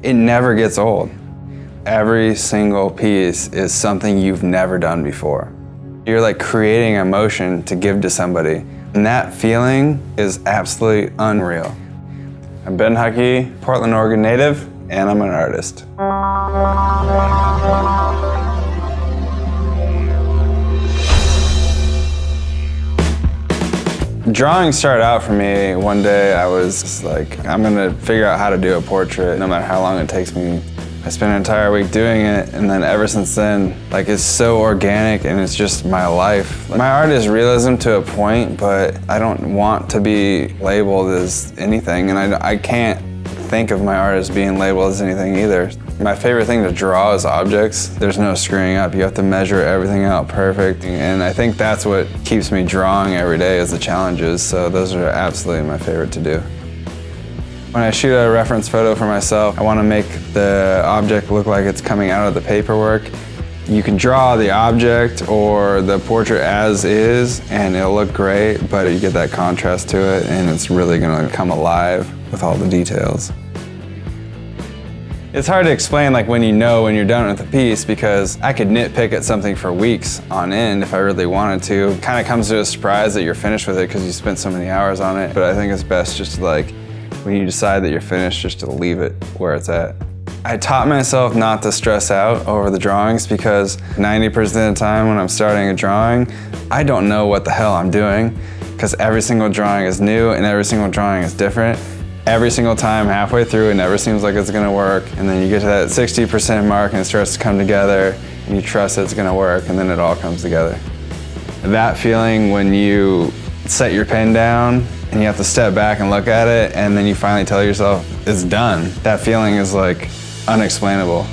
It never gets old. Every single piece is something you've never done before. You're like creating emotion to give to somebody, and that feeling is absolutely unreal. I'm Ben Huckey, Portland, Oregon native, and I'm an artist. Drawing started out for me. One day I was like, I'm gonna figure out how to do a portrait no matter how long it takes me. I spent an entire week doing it, and then ever since then, like, it's so organic and it's just my life. My art is realism to a point, but I don't want to be labeled as anything, and I can't think of my art as being labeled as anything either. My favorite thing to draw is objects. There's no screwing up. You have to measure everything out perfect, and I think that's what keeps me drawing every day is the challenges, so those are absolutely my favorite to do. When I shoot a reference photo for myself, I want to make the object look like it's coming out of the paperwork. You can draw the object or the portrait as is, and it'll look great, but you get that contrast to it, and it's really going to come alive with all the details. It's hard to explain like when you're done with the piece, because I could nitpick at something for weeks on end if I really wanted to. It kind of comes to a surprise that you're finished with it because you spent so many hours on it, but I think it's best just to, like, when you decide that you're finished, just to leave it where it's at. I taught myself not to stress out over the drawings, because 90% of the time when I'm starting a drawing, I don't know what the hell I'm doing, because every single drawing is new and every single drawing is different. Every single time, halfway through, it never seems like it's gonna work, and then you get to that 60% mark and it starts to come together, and you trust it's gonna work, and then it all comes together. That feeling when you set your pen down and you have to step back and look at it, and then you finally tell yourself it's done. That feeling is like unexplainable.